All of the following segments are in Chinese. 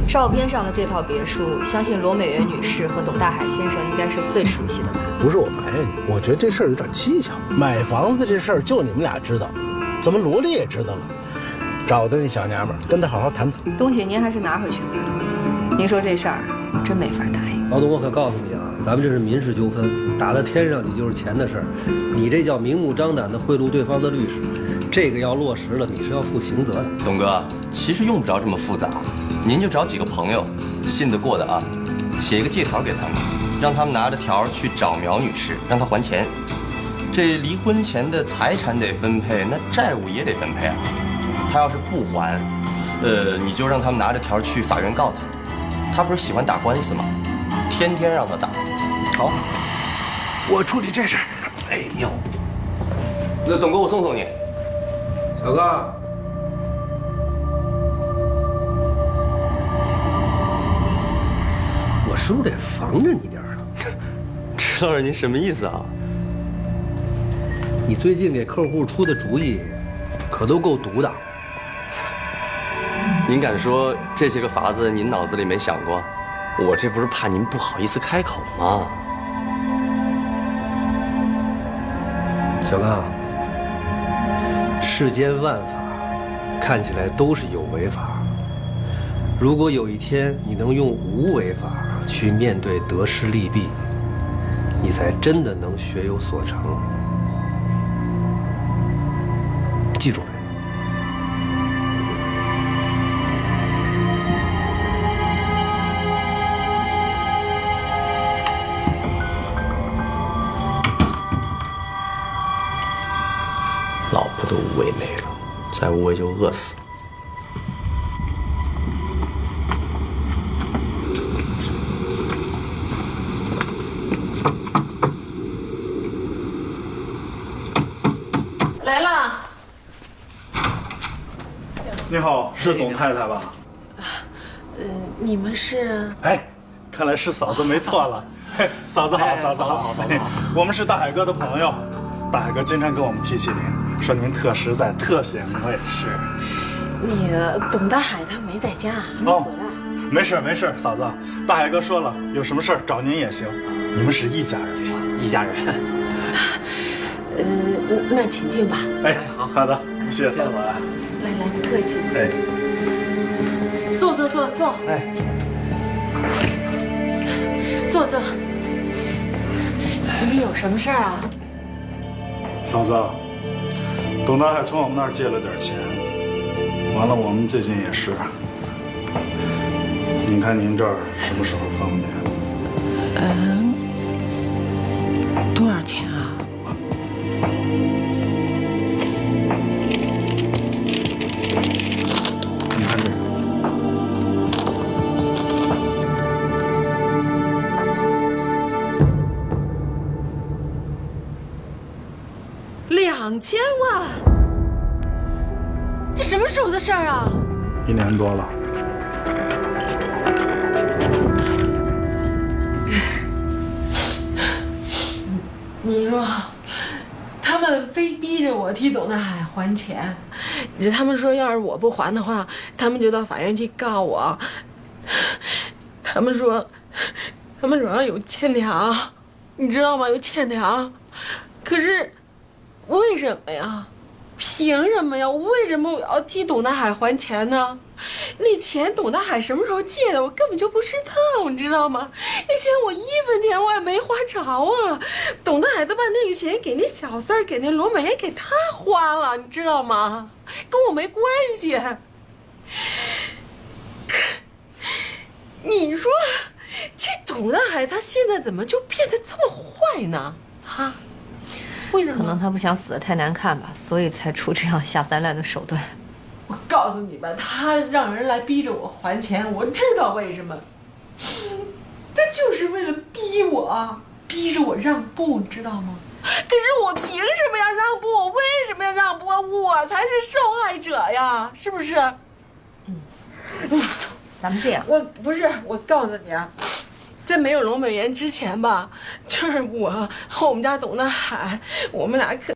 照片上的这套别墅，相信罗美媛女士和董大海先生应该是最熟悉的吧？不是我埋怨你，我觉得这事儿有点蹊跷。买房子这事儿就你们俩知道，怎么罗丽也知道了？找的那小娘们儿，跟她好好谈谈。东西您还是拿回去吧。您说这事儿，我真没法答应。老董，我可告诉你啊，咱们这是民事纠纷，打到天上去就是钱的事儿。你这叫明目张胆的贿赂对方的律师，这个要落实了，你是要负刑责的。董哥，其实用不着这么复杂，您就找几个朋友，信得过的啊，写一个借条给他们，让他们拿着条去找苗女士，让她还钱。这离婚前的财产得分配，那债务也得分配啊。她要是不还，你就让他们拿着条去法院告她。她不是喜欢打官司吗？天天让她打。好，我处理这事儿。哎呦，那董哥，我送送你。小刚。我是不是得防着你点儿啊？知道您什么意思啊？你最近给客户出的主意，可都够毒的。您敢说这些个法子您脑子里没想过？我这不是怕您不好意思开口吗？小刚，世间万法看起来都是有为法，如果有一天你能用无为法去面对得失利弊，你才真的能学有所成。记住没？老婆都无为没了，再无为就饿死。来了。你好，是董太太吧？你们是？哎，看来是嫂子没错了。嘿，嫂子好，嫂子好，我们是大海哥的朋友，大海哥经常跟我们提起您，说您特实在、特贤惠。是。那个董大海他没在家，还没回来。没事没事，嫂子，大海哥说了，有什么事儿找您也行，你们是一家人嘛，一家人。那请进吧。哎，好的，谢谢嫂子。来，不客气。哎，坐。哎，坐。你们有什么事儿啊？嫂子，董大海从我们那儿借了点钱，完了我们最近也是。您看您这儿什么时候方便？多少钱啊？你看这个。2000万？这什么时候的事儿啊？1年多了。你说，他们非逼着我替董大海还钱，他们说要是我不还的话，他们就到法院去告我。他们说手上有欠条，你知道吗？有欠条。可是，为什么呀？凭什么呀？为什么我要替董大海还钱呢？那钱董大海什么时候借的，我根本就不知道，你知道吗？那钱我1分钱我也没花着啊！董大海都把那个钱给那小三儿，给那罗美艳，给他花了，你知道吗？跟我没关系。你说，这董大海他现在怎么就变得这么坏呢？啊？为什么？可能他不想死得太难看吧，所以才出这样下三滥的手段。我告诉你吧，他让人来逼着我还钱，我知道为什么。他就是为了逼我，逼着我让步，你知道吗？可是我凭什么要让步？我为什么要让步？我才是受害者呀，是不是？咱们这样，我告诉你啊。在没有罗美妍之前吧，就是我和我们家董大海，我们俩可。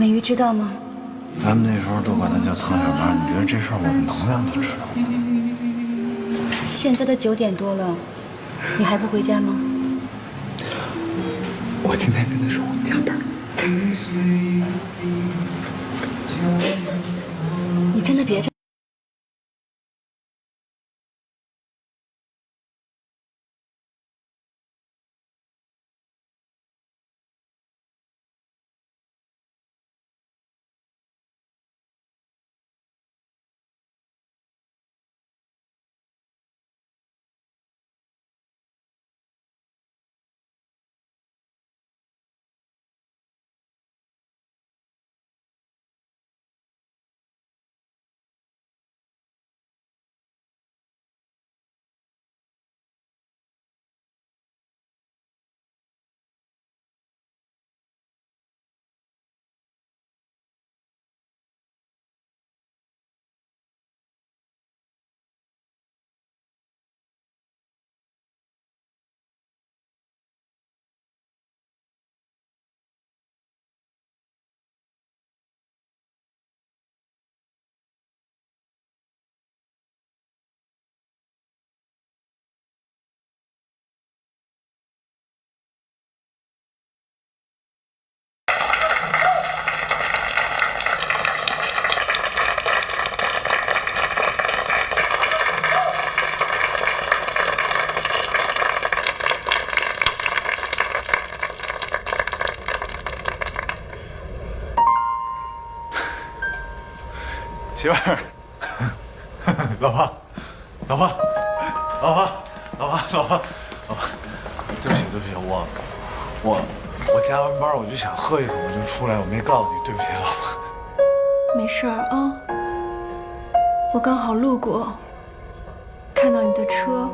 美玉知道吗？咱们那时候都管他叫汤小八，你觉得这事儿我能让他知道吗？现在都9点多了，你还不回家吗？我今天跟他说我加班。你真的别这。媳妇儿，老婆，老婆，老婆，老婆，老婆，老婆，对不起，对不起，我加完班我就想喝一口，我就出来，我没告诉你，对不起，老婆。没事儿啊，我刚好路过，看到你的车，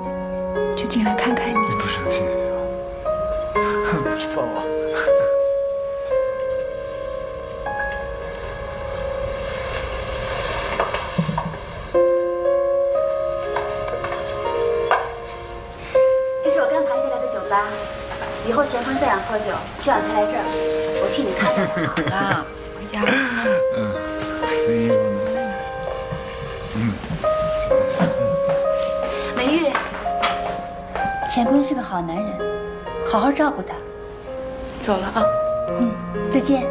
就进来看看你。你不生气是吧？抱我。这是我刚盘下来的酒吧，以后乾坤再想喝酒，就让他来这儿，我替你看着。好了，回家了。这衣服呢？美玉，乾坤是个好男人，好好照顾他。走了啊。再见。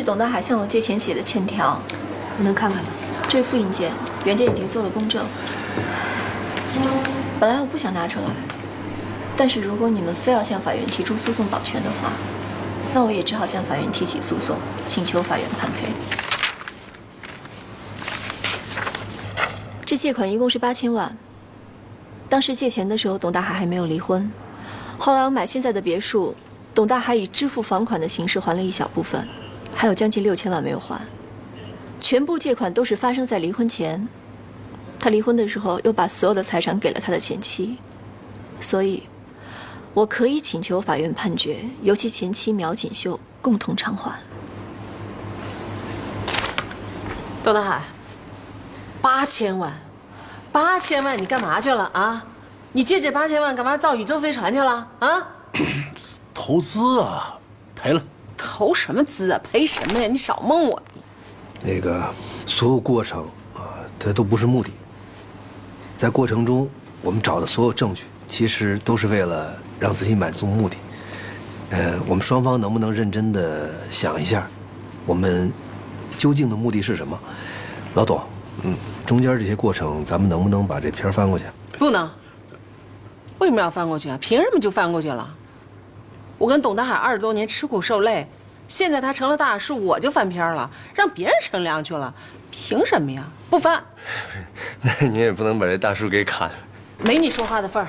董大海向我借钱写的欠条，我能看看吗？这是复印件，原件已经做了公证。本来我不想拿出来，但是如果你们非要向法院提出诉讼保全的话，那我也只好向法院提起诉讼，请求法院判赔。这借款一共是8000万。当时借钱的时候，董大海还没有离婚。后来我买现在的别墅，董大海以支付房款的形式还了一小部分，还有将近6000万没有还。全部借款都是发生在离婚前。他离婚的时候又把所有的财产给了他的前妻，所以，我可以请求法院判决由其前妻苗锦绣共同偿还。董大海，8000万，8000万，你干嘛去了啊？你借这8000万干嘛造宇宙飞船去了啊？投资啊，赔了。投什么资啊？赔什么呀？你少蒙我。那个所有过程啊，它都不是目的。在过程中，我们找的所有证据，其实都是为了让自己满足目的。我们双方能不能认真的想一下，我们究竟的目的是什么？老董，中间这些过程，咱们能不能把这片翻过去？不能。为什么要翻过去啊？凭什么就翻过去了？我跟董大海20多年吃苦受累，现在他成了大树，我就翻篇了，让别人乘凉去了，凭什么呀？不翻。那你也不能把这大树给砍。没你说话的份儿。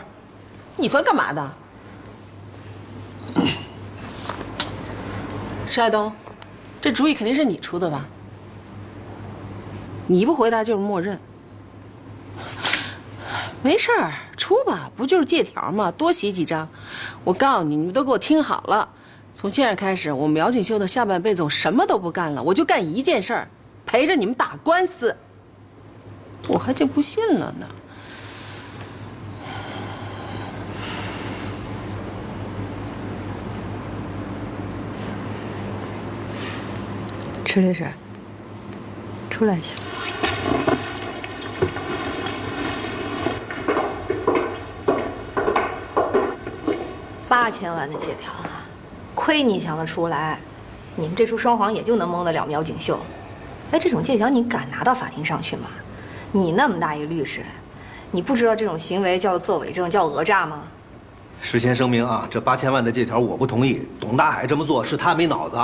你算干嘛的？石爱东，这主意肯定是你出的吧？你不回答就是默认。没事儿，出吧，不就是借条吗？多写几张。我告诉你，你们都给我听好了，从现在开始，我苗锦绣的下半辈子我什么都不干了，我就干一件事儿，陪着你们打官司。我还就不信了呢。池律师，出来一下。8000万的借条啊，亏你想得出来，你们这出双簧也就能蒙得了苗锦绣。哎，这种借条你敢拿到法庭上去吗？你那么大一个律师，你不知道这种行为叫做伪证，叫讹诈吗？事先声明啊，这8000万的借条我不同意，董大海这么做是他没脑子。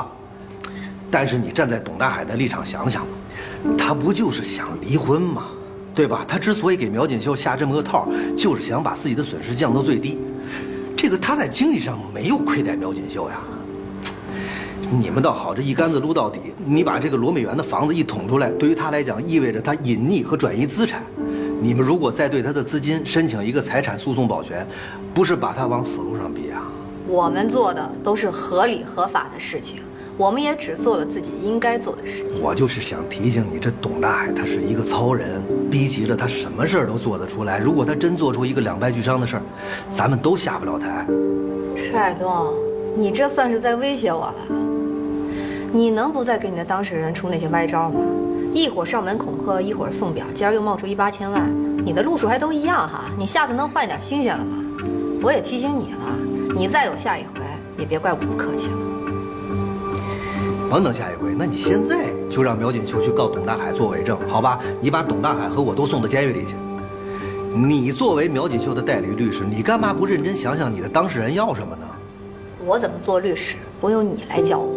但是你站在董大海的立场想想，他不就是想离婚吗？对吧？他之所以给苗锦绣下这么个套，就是想把自己的损失降到最低。这个他在经济上没有亏待苗锦绣呀。你们倒好，这一竿子撸到底。你把这个罗美元的房子一捅出来，对于他来讲意味着他隐匿和转移资产。你们如果再对他的资金申请一个财产诉讼保全，不是把他往死路上逼啊？我们做的都是合理合法的事情，我们也只做了自己应该做的事情。我就是想提醒你，这董大海他是一个糙人，逼急了他什么事儿都做得出来。如果他真做出一个两败俱伤的事儿，咱们都下不了台。石海东，你这算是在威胁我了。你能不再给你的当事人出那些歪招吗？一会儿上门恐吓，一会儿送表，今儿又冒出18000万，你的路数还都一样哈。你下次能换点新鲜了吗？我也提醒你了，你再有下一回，也别怪我不客气了。甭等下一回，那你现在就让苗锦绣去告董大海做伪证，好吧？你把董大海和我都送到监狱里去。你作为苗锦绣的代理律师，你干嘛不认真想想你的当事人要什么呢？我怎么做律师，不用你来教我。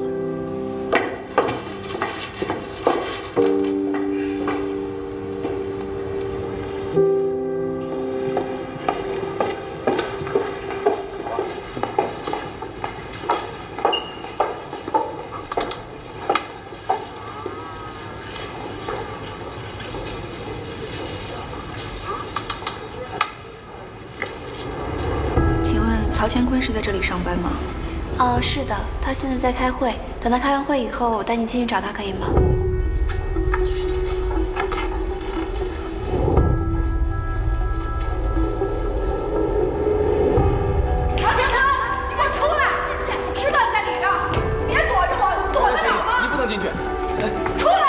曹乾坤是在这里上班吗？哦，是的，他现在在开会。等他开完会以后，我带你进去找他，可以吗？曹乾坤，你给我出来！我知道你在里边，别躲着我，躲得了吗？你不能进去。出来！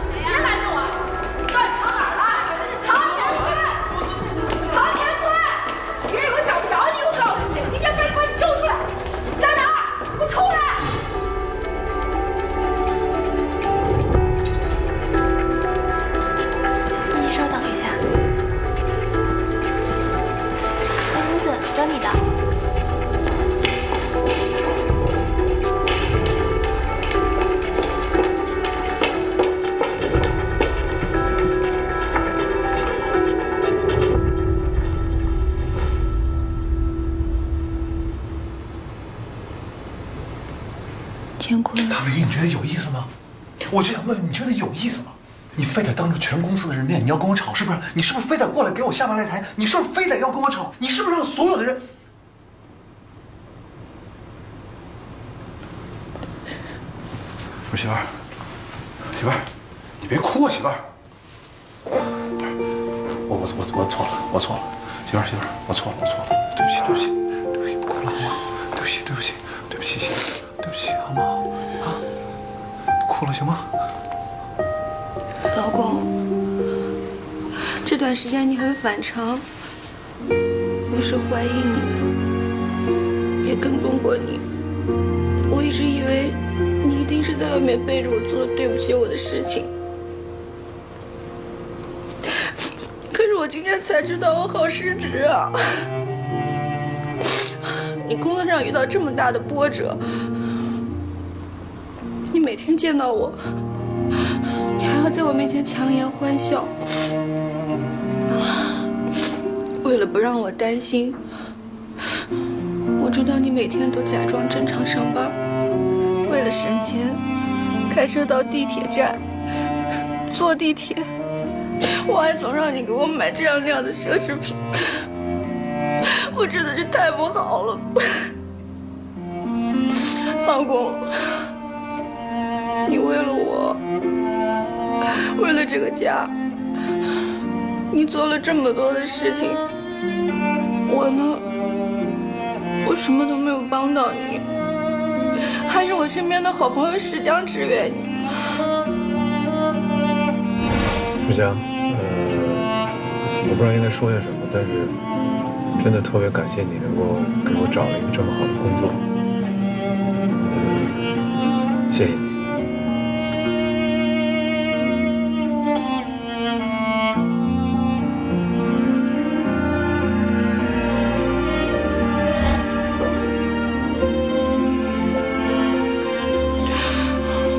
别拦着我！到底藏哪儿了？曹乾坤，曹乾坤，别以为找不着你，我告诉你，今天非得把你揪出来。在哪儿？给我出来！我就想问，你觉得有意思吗？你非得当着全公司的人面，你要跟我吵，是不是？你是不是非得过来给我下马擂台？你是不是非得要跟我吵？你是不是让所有的人？我说媳妇儿，媳妇儿，你别哭啊，媳妇儿。我错了，我错了，媳妇儿，我错了，对不起，不哭了好吗？对不起，媳妇儿，对不起好吗？啊，不哭了行吗？老公，这段时间你很反常，我是怀疑你，也跟踪过你。我一直以为你一定是在外面背着我做了对不起我的事情，可是我今天才知道我好失职啊！你工作上遇到这么大的波折，你每天见到我，你还要在我面前强颜欢笑，为了不让我担心，我知道你每天都假装正常上班，为了省钱，开车到地铁站，坐地铁，我还总让你给我买这样那样的奢侈品，我真的是太不好了，老公，你为了我，为了这个家，你做了这么多的事情，我呢，我什么都没有帮到你，还是我身边的好朋友石江支援你。石江，我不知道应该说些什么，但是真的特别感谢你能够给我找了一个这么好的工作，谢谢你。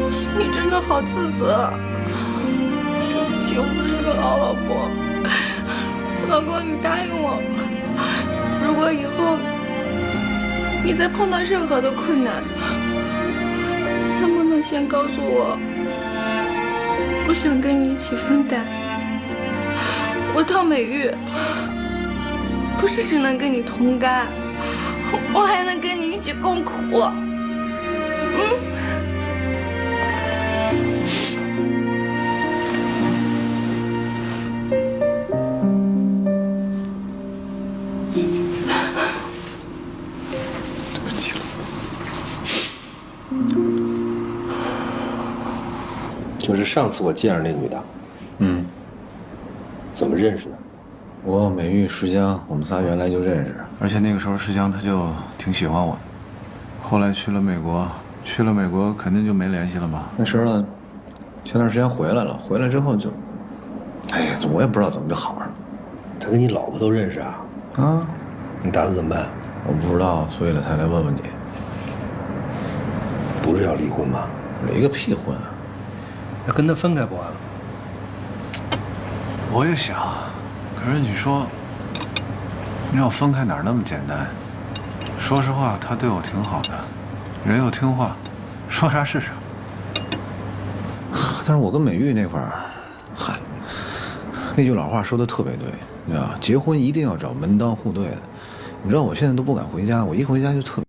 我心里真的好自责，对不起，我不是个好老婆。老公，你答应我，如果以后你再碰到任何的困难，能不能先告诉我？我想跟你一起分担。我汤美玉不是只能跟你同甘，我还能跟你一起共苦。就是上次我见着那女的，怎么认识的？我、美玉、石江，我们仨原来就认识，而且那个时候石江他就挺喜欢我的。后来去了美国肯定就没联系了嘛。那时候呢，前段时间回来了，回来之后就，哎呀，我也不知道怎么就好上了。他跟你老婆都认识啊？啊，你打算怎么办？我不知道，所以了才来问问你。不是要离婚吗？离个屁婚啊！那跟他分开不完了？我也想，可是你说，你要分开哪那么简单？说实话，他对我挺好的，人又听话，说啥是啥。但是我跟美玉那块儿，嗨，那句老话说的特别对，你知道，结婚一定要找门当户对的。你知道我现在都不敢回家，我一回家就特别。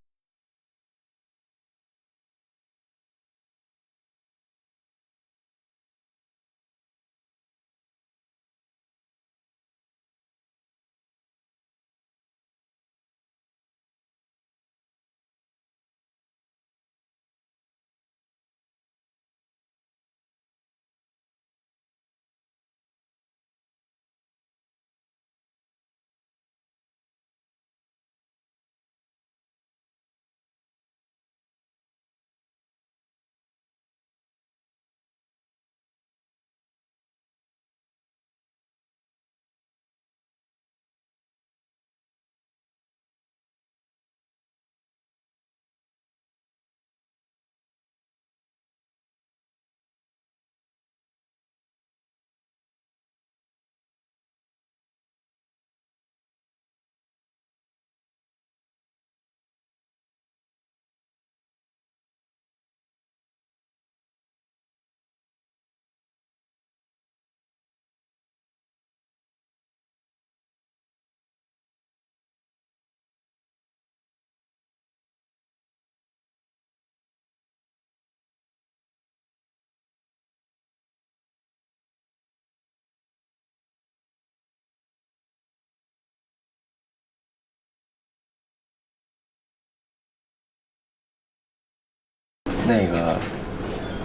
那个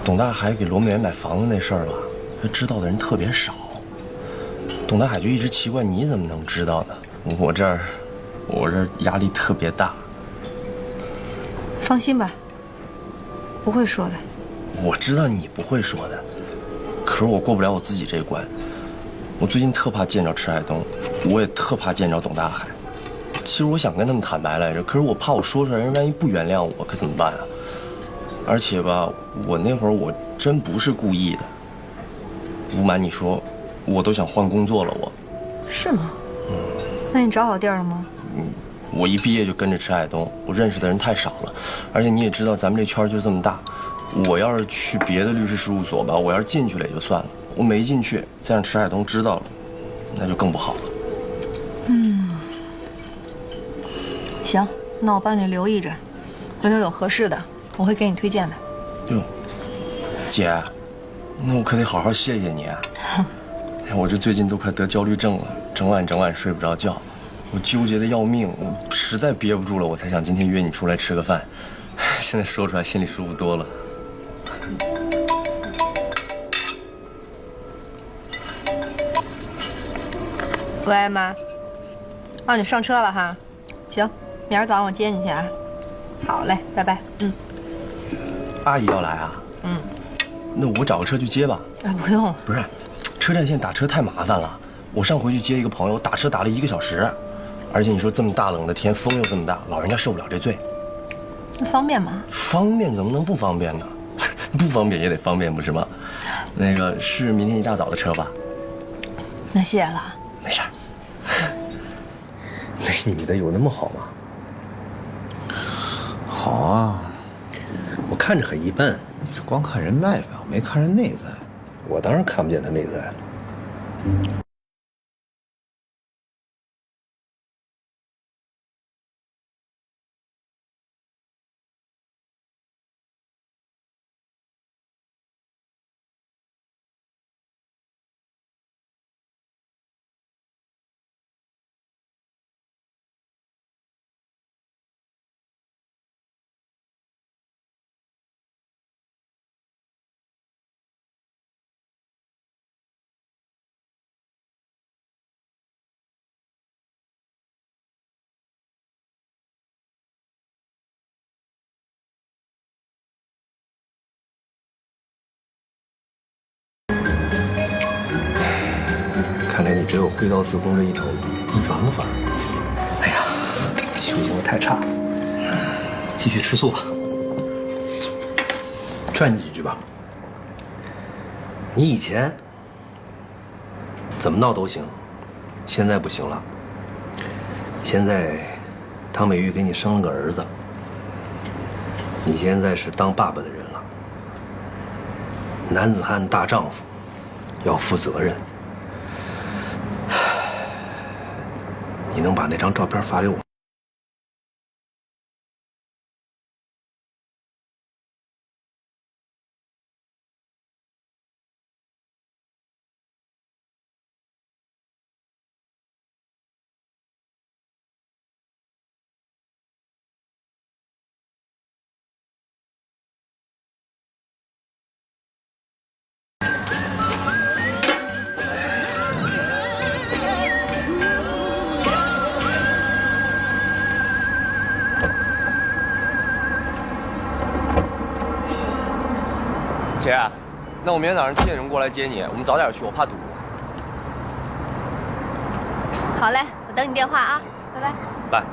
董大海给罗美媛买房子那事儿吧，知道的人特别少。董大海就一直奇怪你怎么能知道呢？我这儿压力特别大。放心吧，不会说的。我知道你不会说的，可是我过不了我自己这关。我最近特怕见着迟海东，我也特怕见着董大海。其实我想跟他们坦白来着，可是我怕我说出来，人万一不原谅我，可怎么办啊？而且吧，我那会儿我真不是故意的。不瞒你说，我都想换工作了。我是吗？那你找好地儿了吗？我一毕业就跟着迟海东，我认识的人太少了，而且你也知道咱们这圈就这么大。我要是去别的律师事务所吧，我要是进去了也就算了，我没进去，再让迟海东知道了，那就更不好了。行，那我帮你留意着，回头有合适的，我会给你推荐的。哟，姐，那我可得好好谢谢你啊！我这最近都快得焦虑症了，整晚睡不着觉，我纠结的要命，我实在憋不住了，我才想今天约你出来吃个饭。现在说出来心里舒服多了。喂，妈。哦，你上车了哈？行，明儿早上我接你去啊。好嘞，拜拜。阿姨要来啊？那我找个车去接吧。不用了。不是，车站现在打车太麻烦了。我上回去接一个朋友，打车打了1个小时，而且你说这么大冷的天，风又这么大，老人家受不了这罪。那方便吗？方便怎么能不方便呢？不方便也得方便，不是吗？那个是明天一大早的车吧？那谢了。没事儿。那女的有那么好吗？好啊，我看着很一般。你是光看人外表，没看人内在。我当然看不见她内在了。看来你只有挥刀自宫这一条路，你烦不烦？哎呀，修行的太差，继续吃素吧。劝你几句吧。你以前怎么闹都行，现在不行了。现在汤美玉给你生了个儿子，你现在是当爸爸的人了。男子汉大丈夫，要负责任。你能把那张照片发给我？姐，那我明天早上7点钟过来接你，我们早点去，我怕堵。好嘞，我等你电话啊，拜拜。拜。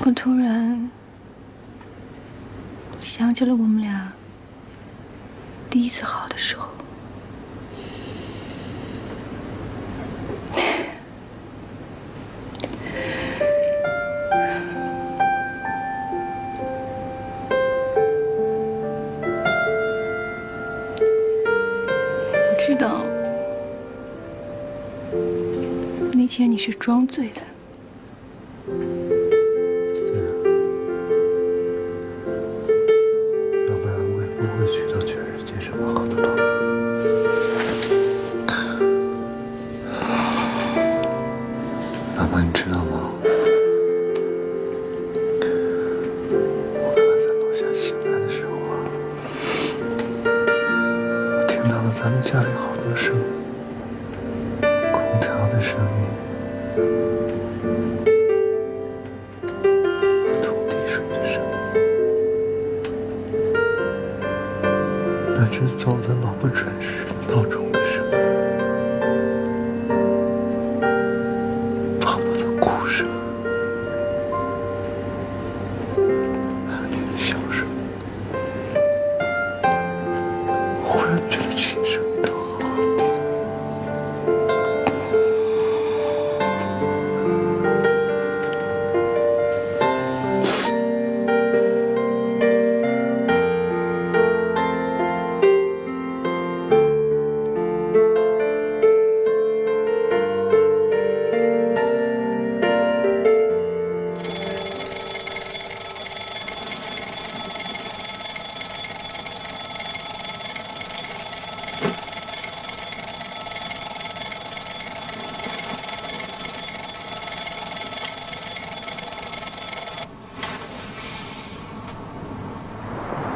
我突然想起了我们俩第一次好的时候。我知道那天你是装醉的。咱们家里好多声音，空调的声音，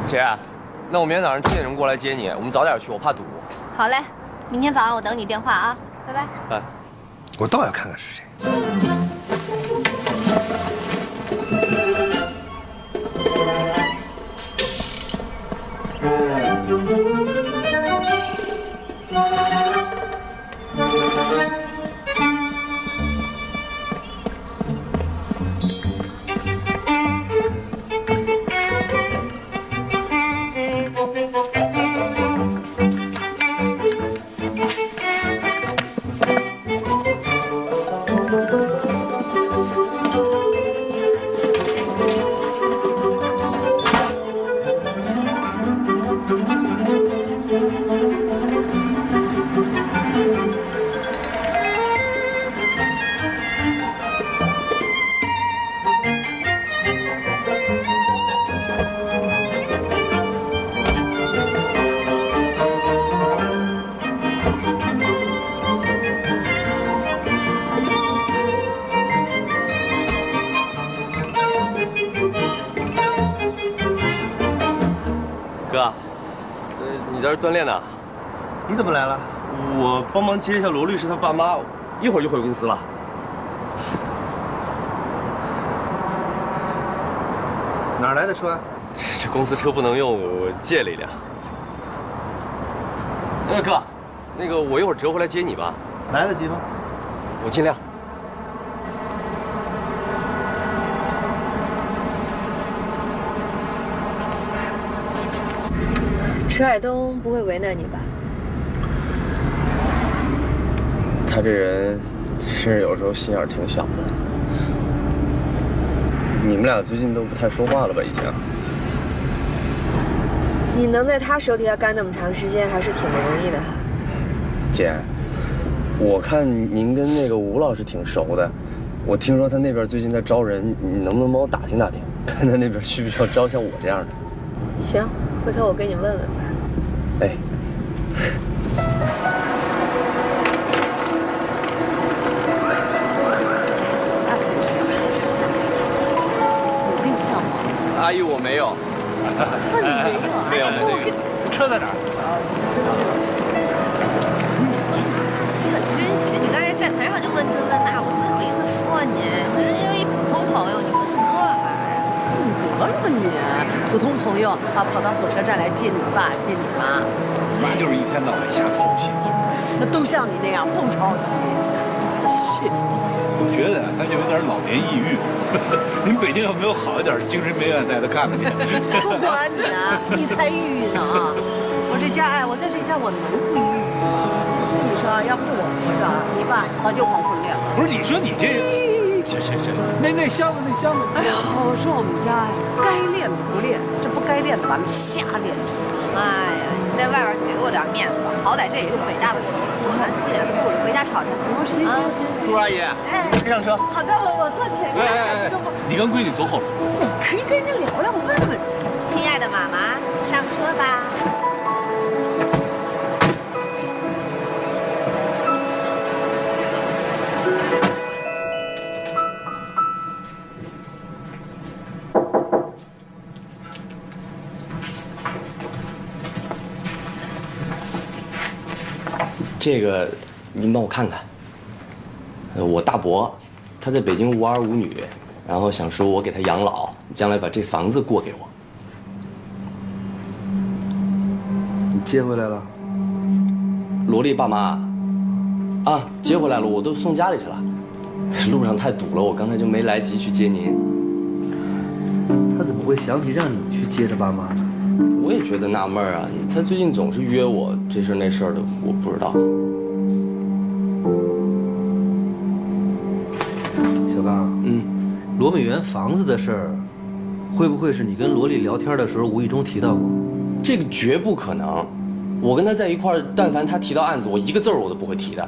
姐，那我明天早上7点钟过来接你，我们早点去，我怕堵。好嘞，明天早上我等你电话啊，拜拜。哎，我倒要看看是谁。哥，你在这锻炼呢？你怎么来了？我帮忙接一下罗律师他爸妈，一会儿就回公司了。哪儿来的车？这公司车不能用，我借了一辆。哥，那个我一会儿折回来接你吧。来得及吗？我尽量。池海东不会为难你吧？他这人，甚至有时候心眼挺小的。你们俩最近都不太说话了吧？以前。你能在他手底下干那么长时间，还是挺不容易的哈。姐，我看您跟那个吴老师挺熟的，我听说他那边最近在招人，你能不能帮我打听打听，看他那边需不需要招像我这样的？行，回头我给你问问吧。哎。阿姨，我没有。那你没有？没有。车在哪儿？你可真行！你刚才站台上就问这问那，我没好意思说你。人家一普通朋友，你问这干嘛呀？得了吧你！普通朋友啊，跑到火车站来接你爸，接你妈。妈就是一天到晚瞎操心。那都像你那样不操心。是。我觉得他有点老年抑郁。您北京有没有好一点的精神病院带他看看去？不管你啊，你才抑郁呢啊！我这家哎，我在这家我能不抑郁吗？你说要不是我活着，你爸早就黄昏恋了。不是，你说你这……行，那箱子。哎呀，我说我们家呀，该练的不练，这不该练的完了瞎练。妈呀！你在外边给我点面子吧，好歹这也是伟大的叔叔，咱出点富回家吵去。我说行，叔阿姨，别上车。好的，我坐前面。你跟闺女走后边。我可以跟人家聊聊，我问问。亲爱的妈妈，上车吧。这个您帮我看看。我大伯，他在北京无儿无女，然后想说我给他养老，将来把这房子过给我。你接回来了？罗丽爸妈，啊，接回来了，我都送家里去了。路上太堵了，我刚才就没来及去接您。他怎么会想起让你去接他爸妈呢？我也觉得纳闷啊，他最近总是约我这事那事的，我不知道。小刚，罗美元房子的事儿，会不会是你跟罗丽聊天的时候无意中提到过？这个绝不可能，我跟他在一块儿，但凡他提到案子，我一个字儿我都不会提的。